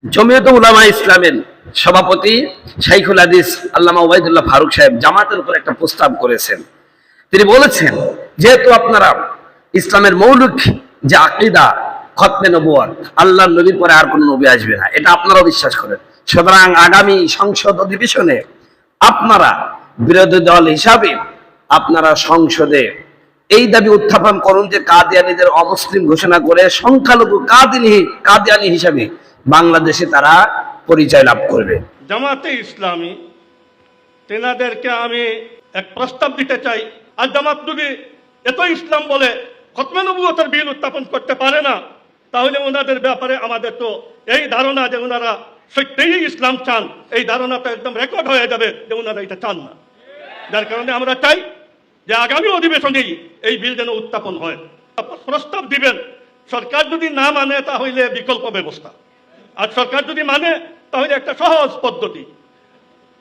জমিয়তে উলামা ইসলামের সভাপতি শাইখুল হাদিস আল্লামা ওবায়দুল্লাহ ফারুক সাহেব জামাতের উপর একটা প্রস্তাব করেছেন। তিনি বলেছেন, যেহেতু আপনারা ইসলামের মৌলিক যে আকীদা খতমে নবুয়ত, আল্লাহর নবীর পরে আর কোনো নবী আসবে না, এটা আপনারাও বিশ্বাস করেন, সুতরাং আগামী সংসদ অধিবেশনে আপনারা বিরোধী দল হিসাবে আপনারা সংসদে এই দাবি উত্থাপন করুন যে কাদিয়ানীদের অমুসলিম ঘোষণা করে সংখ্যালঘু কাদিয়ানী হিসাবে বাংলাদেশে তারা পরিচয় লাভ করবে। জামাতে ইসলামী তেনাদেরকে আমি এক প্রস্তাব দিতে চাই। আর জামাত যদি এত ইসলাম বলে খতমে নবুয়তের বিল উত্থাপন করতে পারে না, তাহলে ওনাদের ব্যাপারে আমাদের তো এই ধারণা যে ওনারা সত্যিই ইসলাম চান, এই ধারণাটা একদম রেকর্ড হয়ে যাবে যে ওনারা এটা চান না। যার কারণে আমরা চাই যে আগামী অধিবেশনেই এই বিল যেন উত্থাপন হয়। প্রস্তাব দিবেন, সরকার যদি না মানে তাহলে বিকল্প ব্যবস্থা, আর সরকার যদি মানে তাহলে একটা সহজ পদ্ধতি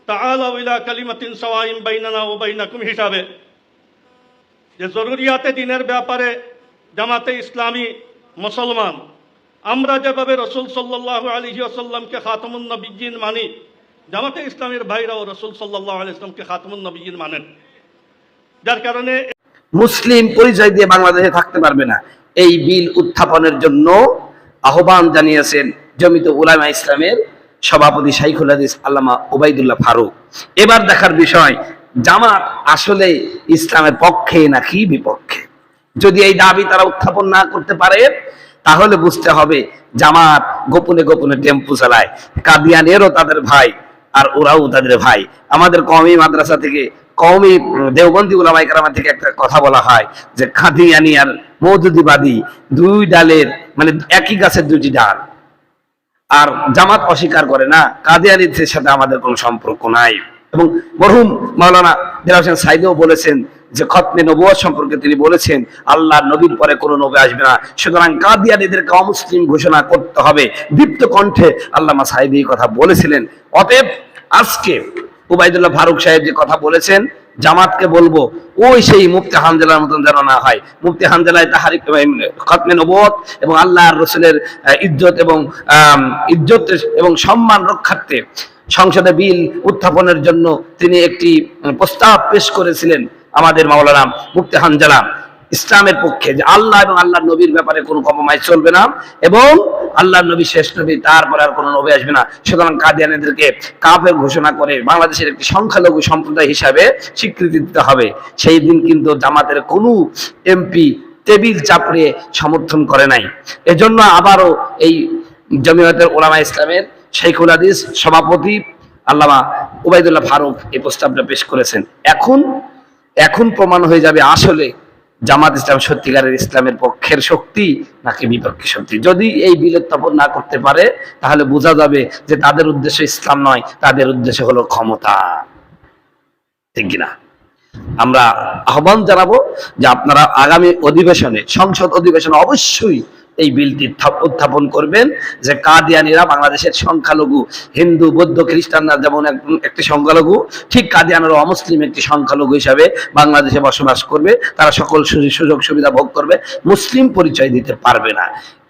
তাআলাউ ইলা কালিমাতিন সাওয়াইন বাইনানা ওয়া বাইনাকুম হিসাবে, যে জরুরিয়াতে দিনের ব্যাপারে জামাতে ইসলামী মুসলমান আমরা যেভাবে রাসূল সাল্লাল্লাহু আলাইহি ওয়াসাল্লামকে খাতামুন নবিয়্যিন মানি, জামাতে ইসলামের ভাইরাও রাসূল সাল্লাল্লাহু আলাইহি ওয়াসাল্লামকে খাতামুন নবিয়্যিন মানেন। যার কারণে মুসলিম পরিচয় দিয়ে বাংলাদেশে থাকতে পারবে না, এই বিল উত্থাপনের জন্য আহ্বান জানিয়েছেন জমিয়তে উলামা ইসলামের সভাপতি শাইখুল হাদিস আল্লামা ওবায়দুল্লাহ ফারুক। এবার দেখার বিষয়, জামাত আসলে ইসলামের পক্ষে নাকি বিপক্ষে। যদি এই দাবি তারা উত্থাপন না করতে পারে তাহলে বুঝতে হবে জামাত গোপনে গোপনে টেম্পু চালায়, কাদিয়ানেরও তাদের ভাই আর ওরাও তাদের ভাই। আমাদের কওমি মাদ্রাসা থেকে, কওমি দেওবন্দি উলামায়ে কেরাম থেকে একটা কথা বলা হয় যে কাদিয়ানী আর মওদুদিবাদী দুই ডালের, মানে একই গাছের দুটি ডাল। আর জামাত অস্বীকার করে না, কাদিয়ানীদের সাথে আমাদের কোনো সম্পর্ক নাই। এবং মরহুম মাওলানা দেলাওয়ার হোসেন সাইদিও বলেছেন যে খতমে নবুয়ত সম্পর্কে তিনি বলেছেন আল্লাহর নবীর পরে কোনো নবী আসবে না, সুতরাং কাদিয়ানীদেরকে অমুসলিম ঘোষণা করতে হবে। দীপ্ত কণ্ঠে আল্লামা সাইদি কথা বলেছিলেন। অতএব আজকে ওবায়দুল্লাহ ফারুক সাহেব যে কথা বলেছেন, জামাতকে বলবো ওই সেই মুফতি হানজালার মতন যেন না হয়। মুফতি হানজালায় তাহারিক খতমে নবুয়ত এবং আল্লাহর রাসূলের ইজ্জত এবং সম্মান রক্ষার্থে সংসদে বিল উত্থাপনের জন্য তিনি একটি প্রস্তাব পেশ করেছিলেন। আমাদের মাওলানা মুফতি হানজালা ইসলামের পক্ষে, যে আল্লাহ এবং আল্লাহর নবীর ব্যাপারে কোনো কম্প্রোমাইজ চলবে না এবং আল্লাহর নবী শেষ নবী, তারপরে আর কোনো নবী আসবে না, সুতরাং কাদিয়ানীদেরকে কাফের ঘোষণা করে বাংলাদেশের একটি সংখ্যালঘু সম্প্রদায় হিসাবে স্বীকৃতি দিতে হবে। সেই দিন কিন্তু জামাতের কোনো এমপি টেবিল চাপড়ে সমর্থন করে নাই। এজন্য আবারও এই জমিয়তে উলামা ইসলামের শাইখুল হাদিস সভাপতি আল্লামা ওবায়দুল্লাহ ফারুক এই প্রস্তাবটা পেশ করেছেন। এখন প্রমাণ হয়ে যাবে আসলে জামাত ইসলাম সত্যিকারের ইসলামের পক্ষের শক্তি নাকি বিপক্ষের শক্তি। যদি এই বিল উত্থাপন না করতে পারে তাহলে বোঝা যাবে যে তাদের উদ্দেশ্য ইসলাম নয়, তাদের উদ্দেশ্য হলো ক্ষমতা। ঠিক কিনা? আমরা আহ্বান জানাবো যে আপনারা আগামী অধিবেশনে, সংসদ অধিবেশনে অবশ্যই এই বিলটি উত্থাপন করবেন যে কাদিয়ানীরা বাংলাদেশের সংখ্যালঘু, হিন্দু বৌদ্ধ খ্রিস্টানরা যেমন একটি সংখ্যালঘু, ঠিক কাদিয়ানেরও অমুসলিম একটি সংখ্যালঘু হিসাবে বাংলাদেশে বসবাস করবে। তারা সকল সুযোগ সুবিধা ভোগ করবে, মুসলিম পরিচয় দিতে পারবে না।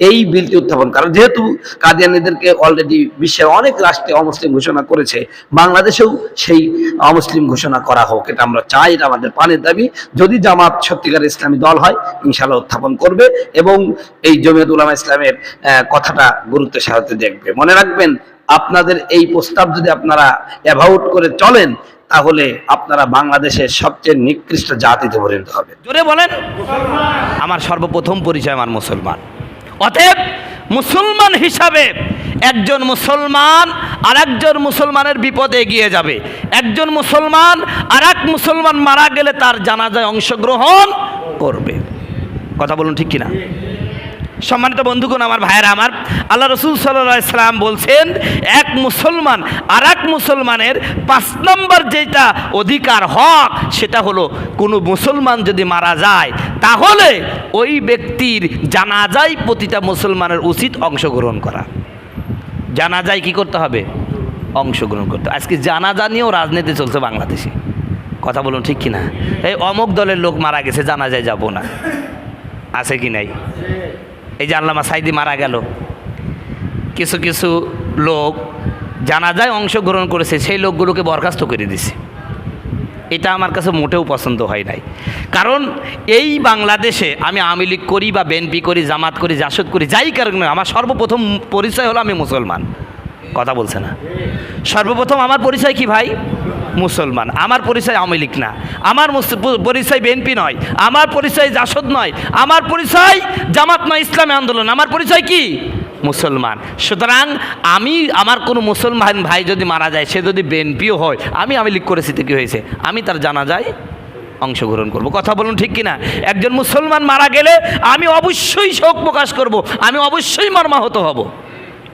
এই বিলটি উত্থাপন, কারণ যেহেতু কাদিয়ানীদেরকে অলরেডি বিশ্বের অনেক রাষ্ট্রে অমুসলিম ঘোষণা করেছে, বাংলাদেশেও সেই অমুসলিম ঘোষণা করা হোক, এটা আমরা চাই, এটা আমাদের প্রাণের দাবি। যদি জামাত সত্যিকার ইসলামী দল হয় ইনশাআল্লাহ উত্থাপন করবে এবং এই জমিয়ত উলামা ইসলামের কথাটা গুরুত্বের সাথে দেখবে। মনে রাখবেন, আপনাদের এই প্রস্তাব যদি আপনারা অ্যাভয়েড করে চলেন তাহলে আপনারা বাংলাদেশের সবচেয়ে নিকৃষ্ট জাতিতে পরিণত হবে। জোরে বলেন। আমার সর্বপ্রথম পরিচয় আমার মুসলমান। অতএব মুসলমান হিসাবে একজন মুসলমান আর একজন মুসলমানের বিপদে এগিয়ে যাবে। একজন মুসলমান আর এক মুসলমান মারা গেলে তার জানাজায় অংশগ্রহণ করবে। কথা বলুন ঠিক কিনা? সম্মানিত বন্ধুগণ, আমার ভাইয়েরা আমার, আল্লাহ রসুল সাল্লাল্লাহু আলাইহি সাল্লাম বলছেন, এক মুসলমান আর এক মুসলমানের 5 নম্বর যেটা অধিকার, হক, সেটা হলো কোনো মুসলমান যদি মারা যায় তাহলে ওই ব্যক্তির জানাজায় প্রতিটা মুসলমানের উচিত অংশগ্রহণ করা। জানাজায় কি করতে হবে? অংশগ্রহণ করতে। আজকে জানাজা নিয়েও রাজনীতি চলছে বাংলাদেশে। কথা বলুন ঠিক কিনা? এই অমুক দলের লোক মারা গেছে, জানাজায় যাব না, আছে কি নাই? এই যে আল্লামা সাইদি মারা গেল, কিছু কিছু লোক জানাজায় অংশগ্রহণ করেছে, সেই লোকগুলোকে বরখাস্ত করে দিছে। এটা আমার কাছে মোটেও পছন্দ হয় নাই। কারণ এই বাংলাদেশে আমি আওয়ামী লীগ করি বা বিএনপি করি, জামাত করি, জাসদ করি, যাই কারণ আমার সর্বপ্রথম পরিচয় হলো আমি মুসলমান। কথা বলছে না? সর্বপ্রথম আমার পরিচয় কি ভাই? মুসলমান। আমার পরিচয় আওয়ামী লীগ না, আমার পরিচয় বিএনপি নয়, আমার পরিচয় জাসদ নয়, আমার পরিচয় জামাত নয়, ইসলামী আন্দোলন। আমার পরিচয় কি? মুসলমান। সুতরাং আমি, আমার কোনো মুসলমান ভাই যদি মারা যায়, সে যদি বিএনপিও হয়, আমি আওয়ামী লীগ করেছি তো কী হয়েছে, আমি তার জানাজায় অংশগ্রহণ করব। কথা বলুন ঠিক কিনা? একজন মুসলমান মারা গেলে আমি অবশ্যই শোক প্রকাশ করব, আমি অবশ্যই মর্মাহত হব।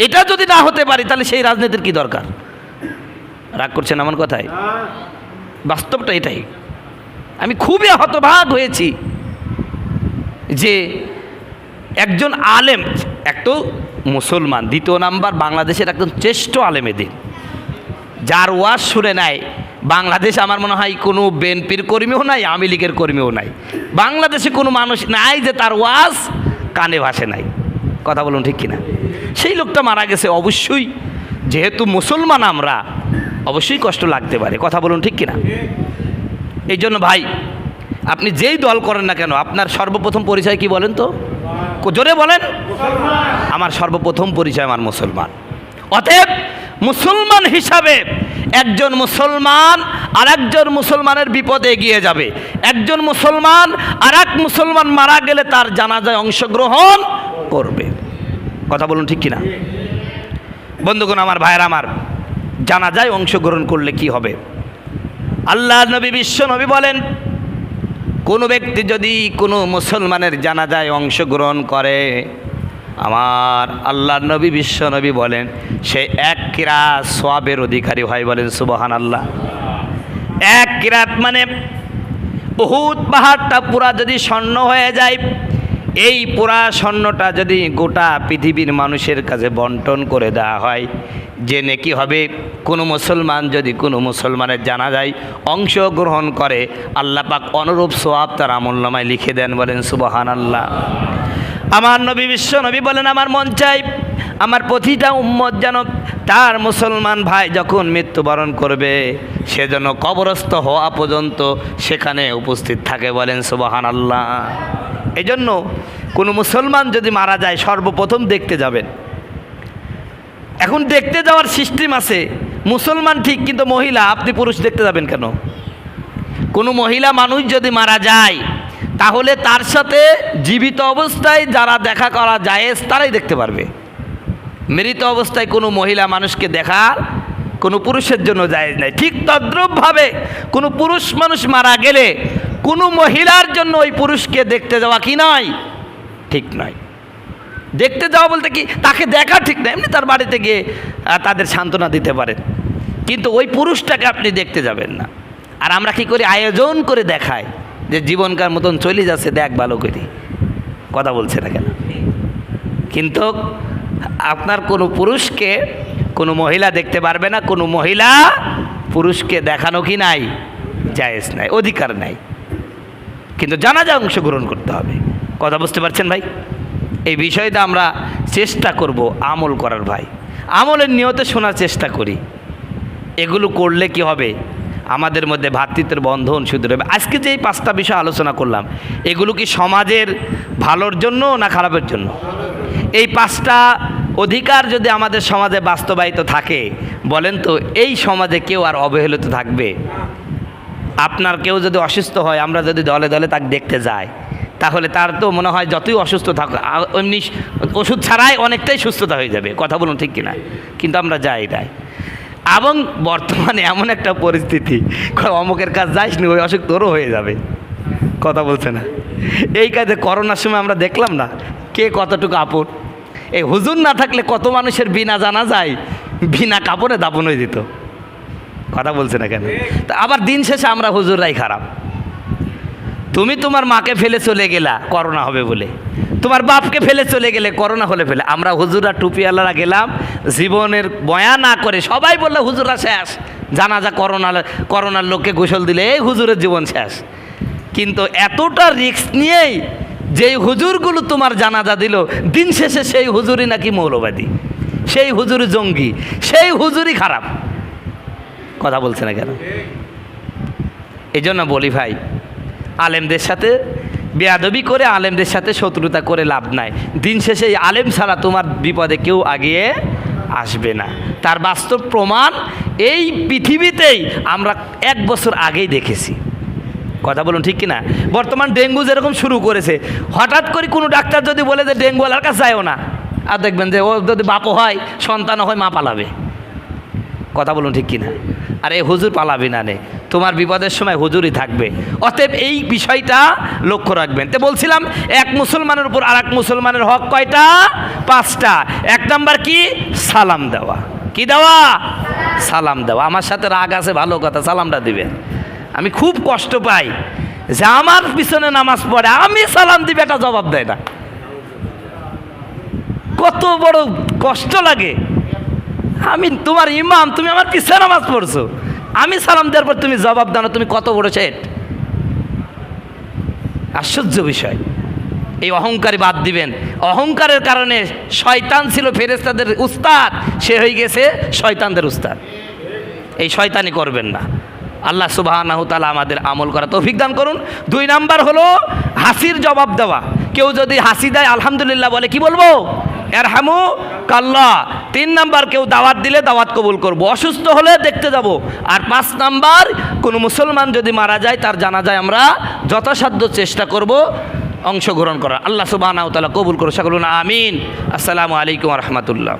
এটা যদি না হতে পারি তাহলে সেই রাজনীতির কি দরকার? রাগ করছেন আমার কথায়? বাস্তবটা এটাই। আমি খুবই হতভাগ হয়েছি যে একজন আলেম, এক তো মুসলমান, দ্বিতীয় নাম্বার বাংলাদেশের একজন শ্রেষ্ঠ আলেমে দিন, যার ওয়াজ শুনে নেয় বাংলাদেশ, আমার মনে হয় কোনো বিএনপির কর্মীও নাই, আওয়ামী লীগের কর্মীও নাই, বাংলাদেশে কোনো মানুষ নাই যে তার ওয়াজ কানে ভাসে নাই। কথা বলুন ঠিক কিনা? সেই লোকটা মারা গেছে, অবশ্যই যেহেতু মুসলমান আমরা, অবশ্যই কষ্ট লাগতে পারে। কথা বলুন ঠিক কিনা? এই জন্য ভাই, আপনি যেই দল করেন না কেন, আপনার সর্বপ্রথম পরিচয় কি বলেন তো? জোরে বলেন। আমার সর্বপ্রথম পরিচয় আমার মুসলমান। অতএব মুসলমান হিসাবে একজন মুসলমান আর একজন মুসলমানের বিপদে এগিয়ে যাবে। একজন মুসলমান আর এক মুসলমান মারা গেলে তার জানাজায় অংশগ্রহণ করবে। কথা বলুন ঠিক কিনা? বন্ধুগণ আমার, ভাইয়ের আমার, জানাজায় অংশগ্রহণ করলে কি হবে? আল্লাহ নবী, বিশ্ব নবী বলেন, কোনো ব্যক্তি যদি কোনো মুসলমানের জানাজায় অংশগ্রহণ করে, আমার আল্লাহ নবী, বিশ্ব নবী বলেন, সে এক কিরাত সওয়াবের অধিকারী হয়। বলেন সুবহানাল্লাহ। এক কিরাত মানে উহুদ পাহাড়টা পুরা যদি স্বর্ণ হয়ে যায়, এই পুরা স্বর্ণটা যদি গোটা পৃথিবীর মানুষের কাছে বন্টন করে দেওয়া হয়, যে নেকি হবে, কোনো মুসলমান যদি কোনো মুসলমানের জানাজায় অংশগ্রহণ করে, আল্লাহ পাক অনুরূপ সওয়াব তার আমলনামায় লিখে দেন। বলেন সুবহানাল্লাহ। আমার নবী, বিশ্ব নবী বলেন, আমার মন চাই আমার প্রতিটা উম্মত যেন তার মুসলমান ভাই যখন মৃত্যুবরণ করবে, সে যেন কবরস্থ হওয়া পর্যন্ত সেখানে উপস্থিত থাকে। বলেন সুবহানাল্লাহ। এই জন্য কোনো মুসলমান যদি মারা যায়, সর্বপ্রথম দেখতে যাবেন। এখন দেখতে যাওয়ার সিস্টেম আছে, মুসলমান ঠিক, কিন্তু মহিলা, আপনি পুরুষ দেখতে যাবেন কেন? কোনো মহিলা মানুষ যদি মারা যায়, তাহলে তার সাথে জীবিত অবস্থায় যারা দেখা করা জায়েজ তারাই দেখতে পারবে। মৃত অবস্থায় কোনো মহিলা মানুষকে দেখার কোনো পুরুষের জন্য জায়েজ নাই। ঠিক তদ্রূপভাবে কোনো পুরুষ মানুষ মারা গেলে কোনো মহিলার জন্য ওই পুরুষকে দেখতে যাওয়া কি নয়, ঠিক নয়। দেখতে যাওয়া বলতে কি, তাকে দেখা ঠিক না, এমনি তার বাড়িতে গিয়ে তাদের সান্ত্বনা দিতে পারেন, কিন্তু ওই পুরুষটাকে আপনি দেখতে যাবেন না। আর আমরা কি করি, আয়োজন করে দেখায় যে জীবনকার মতন চলে যাচ্ছে, দেখ ভালো করে। কথা বলছে না কেন? কিন্তু আপনার কোনো পুরুষকে কোনো মহিলা দেখতে পারবে না, কোনো মহিলা পুরুষকে দেখানো কি নাই, জায়েজ নাই, অধিকার নাই। কিন্তু জানাজা অংশগ্রহণ করতে হবে। কথা বুঝতে পারছেন ভাই? এই বিষয়টা আমরা চেষ্টা করব আমল করার ভাই, আমলের নিয়তে শোনার চেষ্টা করি। এগুলো করলে কি হবে, আমাদের মধ্যে ভ্রাতৃত্বের বন্ধন শুধু রবে। আজকে যে এই 5টা বিষয় আলোচনা করলাম, এগুলো কি সমাজের ভালোর জন্য না খারাপের জন্য? এই 5টা অধিকার যদি আমাদের সমাজে বাস্তবায়িত থাকে, বলেন তো এই সমাজে কেউ আর অবহেলিত থাকবে? আপনার কেউ যদি অসুস্থ হয়, আমরা যদি দলে দলে তাকে দেখতে যাই, তাহলে তার তো মনে হয় যতই অসুস্থ থাকুক, এমনি ওষুধ ছাড়াই অনেকটাই সুস্থতা হয়ে যাবে। কথা বলুন ঠিক কিনা? কিন্তু আমরা যাই নাই। এবং বর্তমানে এমন একটা পরিস্থিতি, অমুকের কাজ যাইস নি, ওই অসুখ তোরও হয়ে যাবে। কথা বলছে না? এই কাজে করোনার সময় আমরা দেখলাম না কে কতটুকু আপন। এই হুজুর না থাকলে কত মানুষের বিনা জানা যায়, বিনা কাপড়ে দাপন হয়ে যেত। কথা বলছে না কেন? তা আবার দিন শেষে আমরা হুজুররাই খারাপ। তুমি তোমার মাকে ফেলে চলে গেলা করোনা হবে বলে, তোমার বাপকে ফেলে চলে গেলে করোনা হলে ফেলে, আমরা হুজুররা টুপিওয়ালারা গেলাম জীবনের বয়া না করে, সবাই বললে হুজুররা শেষ, জানাজা করোনার লোককে গোসল দিলে এই হুজুরের জীবন শেষ। কিন্তু এতটা রিস্ক নিয়েই যেই হুজুরগুলো তোমার জানাজা দিল, দিন শেষে সেই হুজুরই নাকি মৌলবাদী, সেই হুজুর জঙ্গি, সেই হুজুরই খারাপ। কথা বলছে না কেন? এই জন্য বলি ভাই, আলেমদের সাথে বেয়াদবি করে, আলেমদের সাথে শত্রুতা করে লাভ নাই। দিন শেষে এই আলেম ছাড়া তোমার বিপদে কেউ আগিয়ে আসবে না। তার বাস্তব প্রমাণ এই পৃথিবীতেই আমরা 1 বছর আগেই দেখেছি। কথা বলুন ঠিক কিনা? বর্তমান ডেঙ্গু যেরকম শুরু করেছে, হঠাৎ করে কোনো ডাক্তার যদি বলে যে ডেঙ্গুওয়ালার কাছে যায়ও না, আর দেখবেন যে ও যদি বাপও হয়, সন্তানও হয়, মা পালাবে। কথা বলুন ঠিক কিনা? আর এই হুজুর পালাবি না নে, তোমার বিপদের সময় হুজুরই থাকবে। অতএব এই বিষয়টা লক্ষ্য রাখবেন। তো বলছিলাম, এক মুসলমানের উপর আর এক মুসলমানের হক কয়টা? 5টা। 1 নাম্বার কি? সালাম দেওয়া। কি দেওয়া? সালাম দেওয়া। আমার সাথে রাগ আছে, ভালো কথা, সালামটা দিবেন। আমি খুব কষ্ট পাই যে আমার পিছনে নামাজ পড়ে, আমি সালাম দিবে এটা জবাব দেয় না। কত বড় কষ্ট লাগে। আমি তোমার ইমাম, তুমি আমার পিছনে নামাজ পড়ছো, আমি সালাম দেওয়ার পর তুমি জবাব দাও না, তুমি কত বড় শেঠ। আশ্চর্য বিষয়। এই অহংকারী বাদ দিবেন। অহংকারের কারণে শয়তান ছিল ফেরেশতাদের উস্তাদ, সে হয়ে গেছে শয়তানদের উস্তাদ। এই শয়তানি করবেন না। আল্লাহ সুবহানাহু তাআলা আমাদের আমল করা তৌফিক দান করুন। 2 নাম্বার হলো হাসির জবাব দেওয়া। কেউ যদি হাসি দেয় আলহামদুলিল্লাহ বলে, কি বলবো? এরহামু কাল্লাহ। 3 নাম্বার, কেউ দাওয়াত দিলে দাওয়াত কবুল করব, অসুস্থ হলে দেখতে যাব। আর 5 নাম্বার, কোনো মুসলমান যদি মারা যায় তার জানাজায় আমরা যথাসাধ্য চেষ্টা করব অংশগ্রহণ করা। আল্লাহ সুবহানাহু তাআলা কবুল করুন। সকলে আমিন। আসসালামু আলাইকুম ওয়া রাহমাতুল্লাহ।